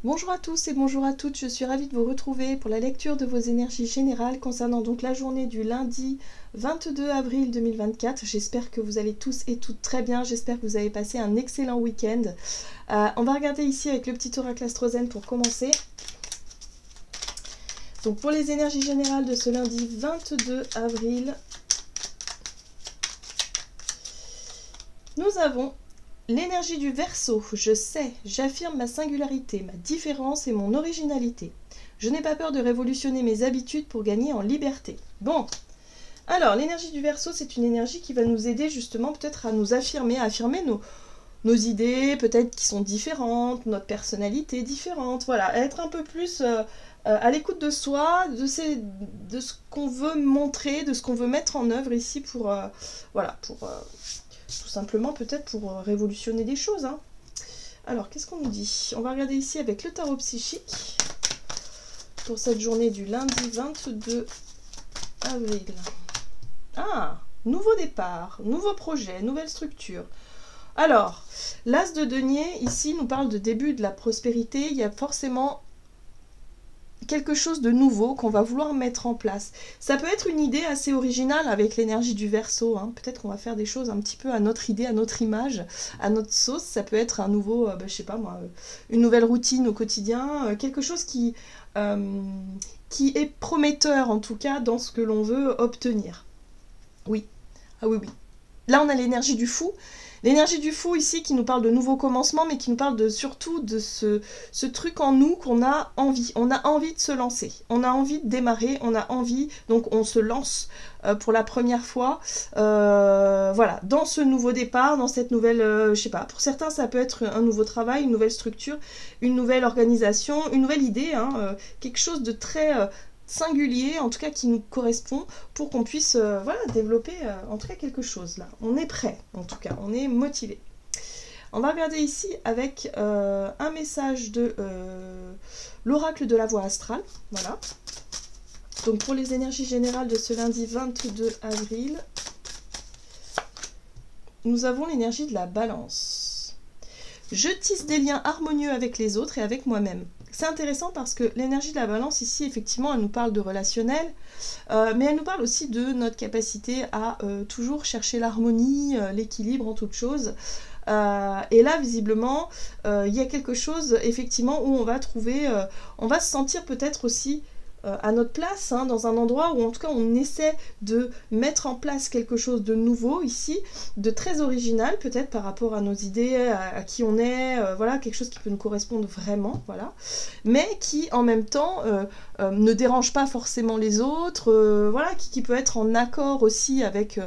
Bonjour à tous et bonjour à toutes, je suis ravie de vous retrouver pour la lecture de vos énergies générales concernant donc la journée du lundi 22 avril 2024. J'espère que vous allez tous et toutes très bien, j'espère que vous avez passé un excellent week-end. On va regarder ici avec le petit oracle astrozène pour commencer. Donc pour les énergies générales de ce lundi 22 avril, nous avons l'énergie du Verseau. Je sais, j'affirme ma singularité, ma différence et mon originalité. Je n'ai pas peur de révolutionner mes habitudes pour gagner en liberté. Bon, alors l'énergie du Verseau, c'est une énergie qui va nous aider justement peut-être à nous affirmer, à affirmer nos idées, peut-être qui sont différentes, notre personnalité différente, voilà, à être un peu plus à l'écoute de soi, de ce qu'on veut montrer, de ce qu'on veut mettre en œuvre ici pour, tout simplement peut-être pour révolutionner des choses. Hein. Alors, qu'est-ce qu'on nous dit? On va regarder ici avec le tarot psychique pour cette journée du lundi 22 avril. Ah, nouveau départ, nouveau projet, nouvelle structure. Alors, l'as de denier, ici, nous parle de début de la prospérité. Il y a forcément quelque chose de nouveau qu'on va vouloir mettre en place. Ça peut être une idée assez originale avec l'énergie du Verseau. Hein. Peut-être qu'on va faire des choses un petit peu à notre idée, à notre image, à notre sauce. Ça peut être un nouveau, je sais pas moi, une nouvelle routine au quotidien, quelque chose qui est prometteur en tout cas dans ce que l'on veut obtenir. Oui, ah oui, oui. Là, on a l'énergie du fou. L'énergie du fou ici qui nous parle de nouveaux commencements, mais qui nous parle surtout de ce truc en nous qu'on a envie. On a envie de se lancer, on a envie de démarrer, on a envie, donc on se lance pour la première fois, voilà, dans ce nouveau départ, dans cette nouvelle, je sais pas, pour certains ça peut être un nouveau travail, une nouvelle structure, une nouvelle organisation, une nouvelle idée, hein, quelque chose de très singulier, en tout cas qui nous correspond, pour qu'on puisse voilà, développer en tout cas quelque chose là. On est prêt, en tout cas, on est motivé. On va regarder ici avec un message de l'oracle de la voie astrale. Voilà. Donc pour les énergies générales de ce lundi 22 avril, nous avons l'énergie de la balance. Je tisse des liens harmonieux avec les autres et avec moi-même. C'est intéressant parce que l'énergie de la balance ici, effectivement, elle nous parle de relationnel, mais elle nous parle aussi de notre capacité à toujours chercher l'harmonie, l'équilibre en toute chose. Et là, visiblement, il y a quelque chose, effectivement, où on va trouver, on va se sentir peut-être aussi à notre place, hein, dans un endroit où en tout cas on essaie de mettre en place quelque chose de nouveau ici, de très original peut-être par rapport à nos idées, à qui on est, voilà, quelque chose qui peut nous correspondre vraiment, voilà, mais qui en même temps ne dérange pas forcément les autres, voilà, qui peut être en accord aussi avec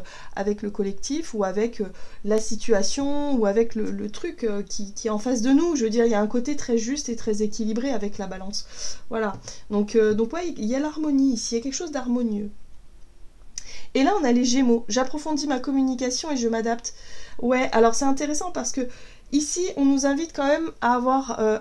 le collectif ou avec la situation ou avec le truc qui est en face de nous. Je veux dire, il y a un côté très juste et très équilibré avec la balance, voilà, donc ouais, il y a l'harmonie ici, il y a quelque chose d'harmonieux. Et là, on a les Gémeaux. J'approfondis ma communication et je m'adapte. Ouais, alors c'est intéressant parce que ici, on nous invite quand même à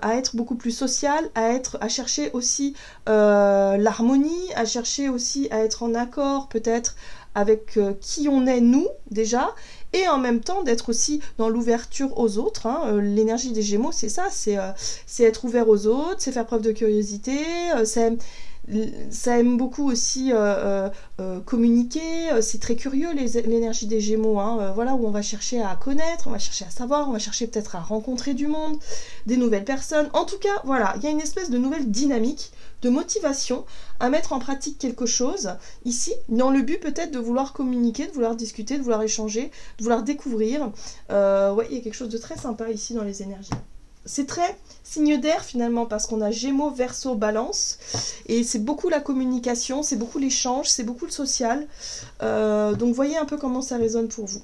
à être beaucoup plus social, à chercher aussi l'harmonie, à chercher aussi à être en accord peut-être avec qui on est nous déjà, et en même temps d'être aussi dans l'ouverture aux autres. Hein. L'énergie des Gémeaux, c'est ça, c'est être ouvert aux autres, c'est faire preuve de curiosité, ça aime beaucoup aussi communiquer, c'est très curieux l'énergie des Gémeaux, hein, voilà, où on va chercher à connaître, on va chercher à savoir, on va chercher peut-être à rencontrer du monde, des nouvelles personnes. En tout cas, voilà, il y a une espèce de nouvelle dynamique, de motivation à mettre en pratique quelque chose ici, dans le but peut-être de vouloir communiquer, de vouloir discuter, de vouloir échanger, de vouloir découvrir. Ouais, il y a quelque chose de très sympa ici dans les énergies. C'est très signe d'air finalement parce qu'on a Gémeaux, Verseau, Balance et c'est beaucoup la communication, c'est beaucoup l'échange, c'est beaucoup le social, donc voyez un peu comment ça résonne pour vous.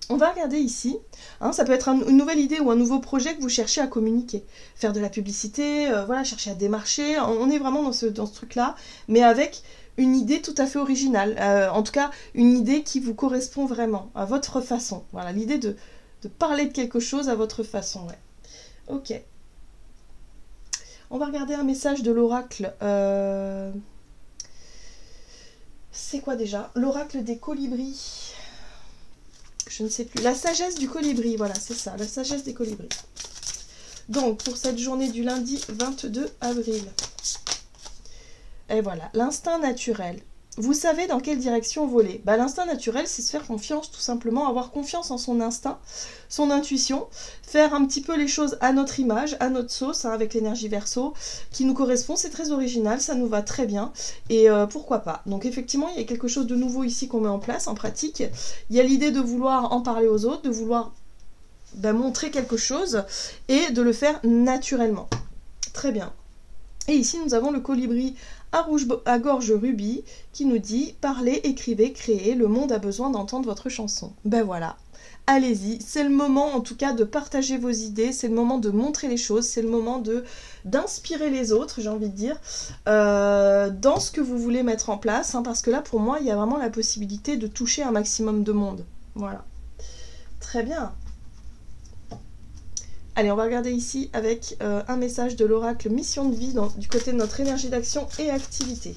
On va regarder ici, hein, ça peut être une nouvelle idée ou un nouveau projet que vous cherchez à communiquer, faire de la publicité, voilà, chercher à démarcher, on est vraiment dans ce truc-là, mais avec une idée tout à fait originale, en tout cas une idée qui vous correspond vraiment, à votre façon, voilà, l'idée de parler de quelque chose à votre façon, ouais. Ok. On va regarder un message de l'oracle. C'est quoi déjà? L'oracle des colibris. Je ne sais plus. La sagesse du colibri, voilà, c'est ça, la sagesse des colibris. Donc, pour cette journée du lundi 22 avril. Et voilà, l'instinct naturel. Vous savez dans quelle direction voler. Bah, l'instinct naturel, c'est se faire confiance, tout simplement, avoir confiance en son instinct, son intuition, faire un petit peu les choses à notre image, à notre sauce, hein, avec l'énergie Verseau, qui nous correspond. C'est très original, ça nous va très bien, et pourquoi pas. Donc effectivement, il y a quelque chose de nouveau ici qu'on met en place, en pratique. Il y a l'idée de vouloir en parler aux autres, de vouloir montrer quelque chose, et de le faire naturellement. Très bien. Et ici, nous avons le colibri à gorge rubis qui nous dit « Parlez, écrivez, créez, le monde a besoin d'entendre votre chanson ». Ben voilà, allez-y, c'est le moment en tout cas de partager vos idées, c'est le moment de montrer les choses, c'est le moment d'inspirer les autres, j'ai envie de dire, dans ce que vous voulez mettre en place, hein, parce que là, pour moi, il y a vraiment la possibilité de toucher un maximum de monde. Voilà. Très bien. Allez, on va regarder ici avec un message de l'oracle Mission de vie du côté de notre énergie d'action et activité.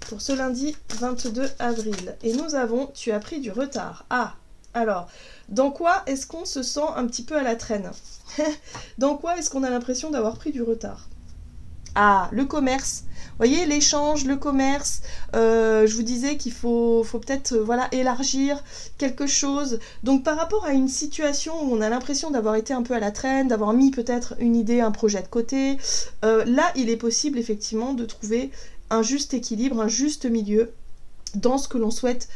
Pour ce lundi 22 avril. Et nous avons « Tu as pris du retard ». Ah, alors, dans quoi est-ce qu'on se sent un petit peu à la traîne? Dans quoi est-ce qu'on a l'impression d'avoir pris du retard? Ah, le commerce. Vous voyez, l'échange, le commerce, je vous disais qu'il faut peut-être voilà, élargir quelque chose. Donc par rapport à une situation où on a l'impression d'avoir été un peu à la traîne, d'avoir mis peut-être une idée, un projet de côté, là il est possible effectivement de trouver un juste équilibre, un juste milieu dans ce que l'on souhaite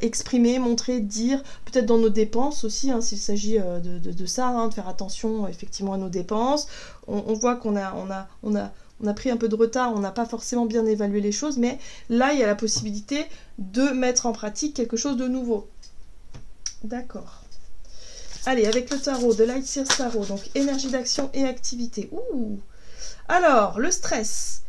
exprimer, montrer, dire, peut-être dans nos dépenses aussi, hein, s'il s'agit de ça, hein, de faire attention effectivement à nos dépenses. On voit qu'on a pris un peu de retard, on n'a pas forcément bien évalué les choses, mais là, il y a la possibilité de mettre en pratique quelque chose de nouveau. D'accord. Allez, avec le tarot, de Light Seers Tarot, donc énergie d'action et activité. Ouh. Alors, le stress,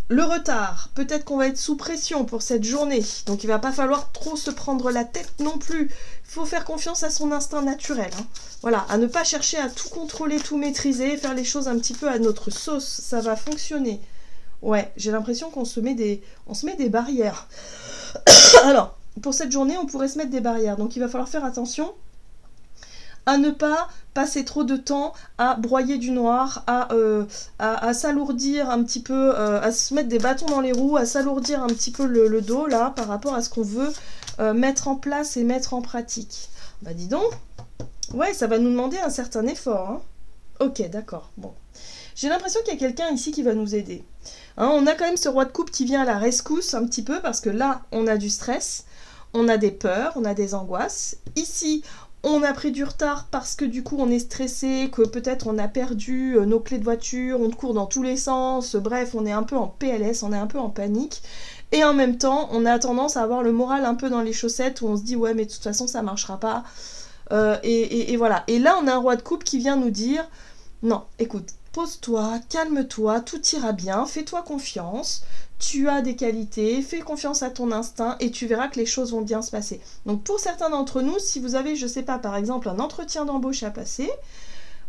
le retard, peut-être qu'on va être sous pression pour cette journée, donc il va pas falloir trop se prendre la tête non plus. Il faut faire confiance à son instinct naturel, hein. Voilà, à ne pas chercher à tout contrôler, tout maîtriser, faire les choses un petit peu à notre sauce, ça va fonctionner. Ouais, j'ai l'impression qu'on se met des barrières. Alors, pour cette journée, on pourrait se mettre des barrières, donc il va falloir faire attention à ne pas passer trop de temps à broyer du noir, à s'alourdir un petit peu, à se mettre des bâtons dans les roues, à s'alourdir un petit peu le dos, là, par rapport à ce qu'on veut mettre en place et mettre en pratique. Bah dis donc, ouais, ça va nous demander un certain effort, hein. Ok, d'accord, bon. J'ai l'impression qu'il y a quelqu'un ici qui va nous aider. Hein, on a quand même ce roi de coupe qui vient à la rescousse un petit peu, parce que là, on a du stress, on a des peurs, on a des angoisses. Ici, on a pris du retard parce que du coup on est stressé, que peut-être on a perdu nos clés de voiture, on court dans tous les sens, bref, on est un peu en PLS, on est un peu en panique. Et en même temps, on a tendance à avoir le moral un peu dans les chaussettes où on se dit ouais mais de toute façon ça marchera pas. Et voilà. Et là on a un roi de coupe qui vient nous dire non, écoute, pose-toi, calme-toi, tout ira bien, fais-toi confiance. Tu as des qualités, fais confiance à ton instinct et tu verras que les choses vont bien se passer. Donc pour certains d'entre nous, si vous avez, je sais pas, par exemple un entretien d'embauche à passer,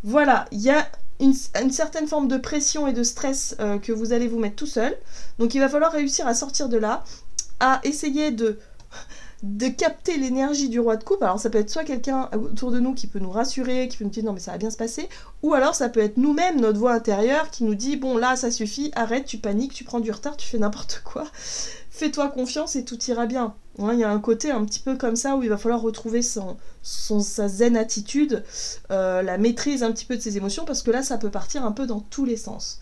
voilà, il y a une certaine forme de pression et de stress que vous allez vous mettre tout seul. Donc il va falloir réussir à sortir de là, à essayer de capter l'énergie du roi de coupe. Alors ça peut être soit quelqu'un autour de nous qui peut nous rassurer, qui peut nous dire non mais ça va bien se passer, ou alors ça peut être nous-mêmes, notre voix intérieure qui nous dit bon là ça suffit, arrête, tu paniques, tu prends du retard, tu fais n'importe quoi, fais-toi confiance et tout ira bien. Hein, il y a un côté un petit peu comme ça où il va falloir retrouver sa zen attitude, la maîtrise un petit peu de ses émotions, parce que là ça peut partir un peu dans tous les sens.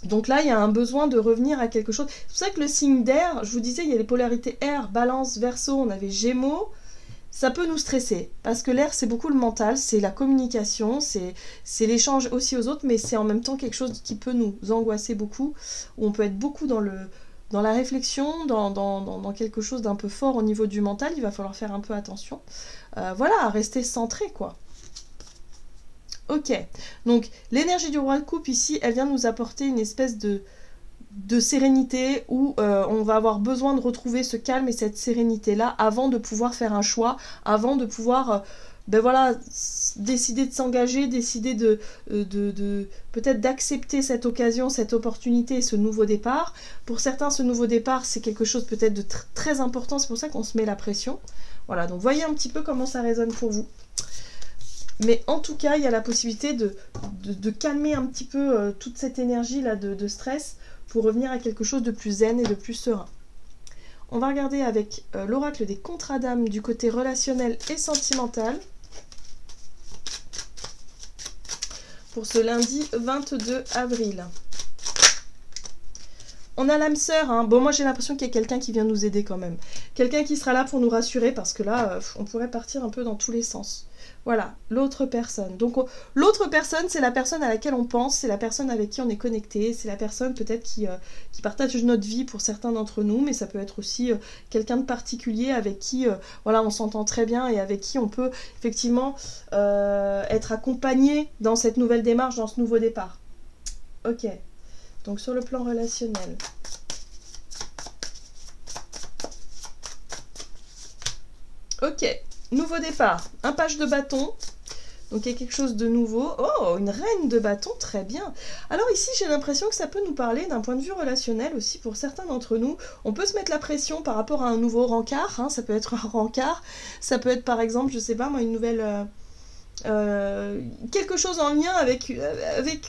Donc là, il y a un besoin de revenir à quelque chose. C'est pour ça que le signe d'air, je vous disais, il y a les polarités air, balance, verseau, on avait gémeaux. Ça peut nous stresser, parce que l'air, c'est beaucoup le mental, c'est la communication, c'est l'échange aussi aux autres, mais c'est en même temps quelque chose qui peut nous angoisser beaucoup, où on peut être beaucoup dans la réflexion, dans quelque chose d'un peu fort au niveau du mental. Il va falloir faire un peu attention. Voilà, à rester centré, quoi. Ok, donc l'énergie du roi de coupe ici, elle vient nous apporter une espèce de sérénité où on va avoir besoin de retrouver ce calme et cette sérénité-là avant de pouvoir faire un choix, avant de pouvoir ben voilà, décider de s'engager, décider de peut-être d'accepter cette occasion, cette opportunité, ce nouveau départ. Pour certains, ce nouveau départ, c'est quelque chose peut-être de très important, c'est pour ça qu'on se met la pression. Voilà, donc voyez un petit peu comment ça résonne pour vous. Mais en tout cas, il y a la possibilité de calmer un petit peu toute cette énergie-là de stress pour revenir à quelque chose de plus zen et de plus serein. On va regarder avec l'oracle des contrats d'âme du côté relationnel et sentimental pour ce lundi 22 avril. On a l'âme sœur, hein. Bon, moi j'ai l'impression qu'il y a quelqu'un qui vient nous aider quand même. Quelqu'un qui sera là pour nous rassurer parce que là, on pourrait partir un peu dans tous les sens. Voilà, l'autre personne. Donc l'autre personne, c'est la personne à laquelle on pense, c'est la personne avec qui on est connecté, c'est la personne peut-être qui partage notre vie pour certains d'entre nous, mais ça peut être aussi quelqu'un de particulier avec qui voilà, on s'entend très bien et avec qui on peut effectivement être accompagné dans cette nouvelle démarche, dans ce nouveau départ. Ok, donc sur le plan relationnel. Ok. Nouveau départ, un page de bâton, donc il y a quelque chose de nouveau. Oh, une reine de bâton, très bien. Alors ici, j'ai l'impression que ça peut nous parler d'un point de vue relationnel aussi pour certains d'entre nous. On peut se mettre la pression par rapport à un nouveau rencard, hein, ça peut être un rencard, ça peut être par exemple, je sais pas moi, une nouvelle... quelque chose en lien avec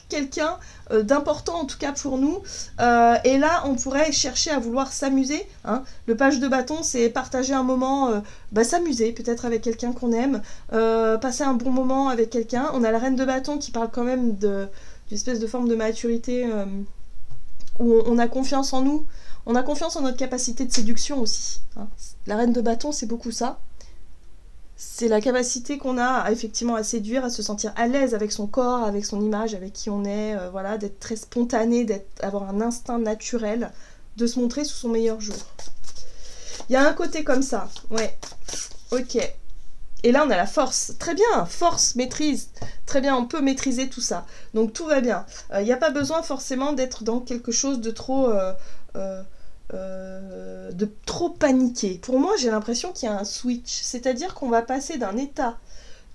quelqu'un d'important en tout cas pour nous et là on pourrait chercher à vouloir s'amuser, hein. Le page de bâton c'est partager un moment, s'amuser peut-être avec quelqu'un qu'on aime, passer un bon moment avec quelqu'un. On a la reine de bâton qui parle quand même d'une espèce de forme de maturité où on a confiance en nous, on a confiance en notre capacité de séduction aussi, hein. La reine de bâton c'est beaucoup ça. C'est la capacité qu'on a effectivement à séduire, à se sentir à l'aise avec son corps, avec son image, avec qui on est, voilà, d'être très spontané, d'avoir un instinct naturel, de se montrer sous son meilleur jour. Il y a un côté comme ça, ouais, ok. Et là on a la force, très bien, force, maîtrise, très bien, on peut maîtriser tout ça. Donc tout va bien. Il n'y a pas besoin forcément d'être dans quelque chose de trop paniquer. Pour moi, j'ai l'impression qu'il y a un switch, c'est-à-dire qu'on va passer d'un état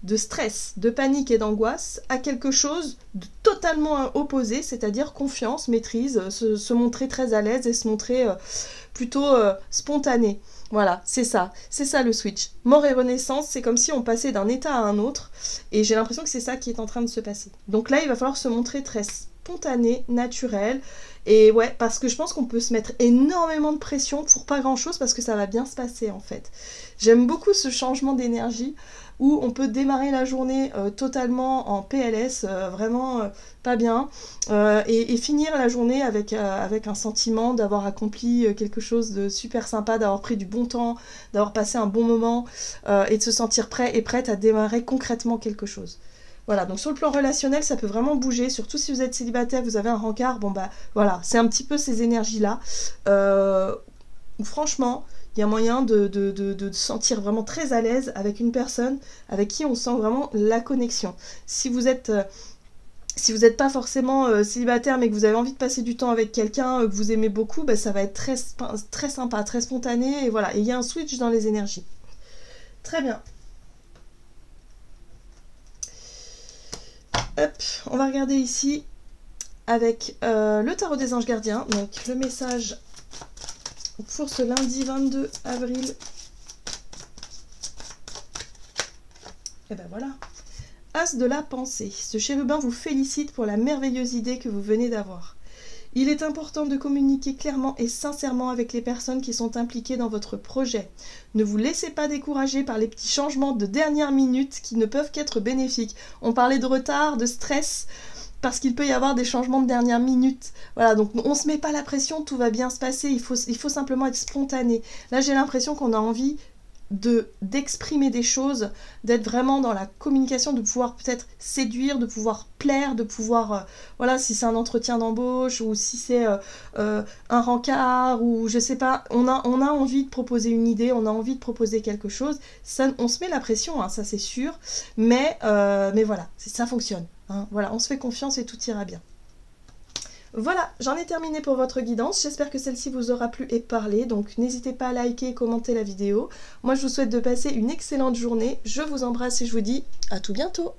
de stress, de panique et d'angoisse à quelque chose de totalement opposé, c'est-à-dire confiance, maîtrise, se montrer très à l'aise et se montrer plutôt spontané. Voilà, c'est ça le switch. Mort et renaissance, c'est comme si on passait d'un état à un autre, et j'ai l'impression que c'est ça qui est en train de se passer. Donc là, il va falloir se montrer très spontané, naturel, et ouais, parce que je pense qu'on peut se mettre énormément de pression pour pas grand chose, parce que ça va bien se passer en fait. J'aime beaucoup ce changement d'énergie, où on peut démarrer la journée totalement en PLS, vraiment pas bien, et finir la journée avec un sentiment d'avoir accompli quelque chose de super sympa, d'avoir pris du bon temps, d'avoir passé un bon moment, et de se sentir prêt et prête à démarrer concrètement quelque chose. Voilà, donc sur le plan relationnel, ça peut vraiment bouger, surtout si vous êtes célibataire, vous avez un rencard, bon bah voilà, c'est un petit peu ces énergies-là, où franchement, il y a moyen de se sentir vraiment très à l'aise avec une personne avec qui on sent vraiment la connexion. Si vous êtes pas forcément célibataire mais que vous avez envie de passer du temps avec quelqu'un que vous aimez beaucoup, bah, ça va être très, très sympa, très spontané, et voilà, et il y a un switch dans les énergies. Très bien. Hop, on va regarder ici avec le tarot des anges gardiens, donc le message pour ce lundi 22 avril. Et ben voilà. As de la pensée. Ce chérubin vous félicite pour la merveilleuse idée que vous venez d'avoir. Il est important de communiquer clairement et sincèrement avec les personnes qui sont impliquées dans votre projet. Ne vous laissez pas décourager par les petits changements de dernière minute qui ne peuvent qu'être bénéfiques. On parlait de retard, de stress, parce qu'il peut y avoir des changements de dernière minute. Voilà, donc on ne se met pas la pression, tout va bien se passer, il faut simplement être spontané. Là, j'ai l'impression qu'on a envie d'exprimer des choses, d'être vraiment dans la communication, de pouvoir peut-être séduire, de pouvoir plaire, de pouvoir, voilà, si c'est un entretien d'embauche, ou si c'est un rencard, ou je sais pas, on a envie de proposer une idée, on a envie de proposer quelque chose, ça, on se met la pression, hein, ça c'est sûr, mais voilà, ça fonctionne. Hein, voilà, on se fait confiance et tout ira bien. Voilà, j'en ai terminé pour votre guidance. J'espère que celle-ci vous aura plu et parlé. Donc n'hésitez pas à liker et commenter la vidéo. Moi, je vous souhaite de passer une excellente journée. Je vous embrasse et je vous dis à tout bientôt.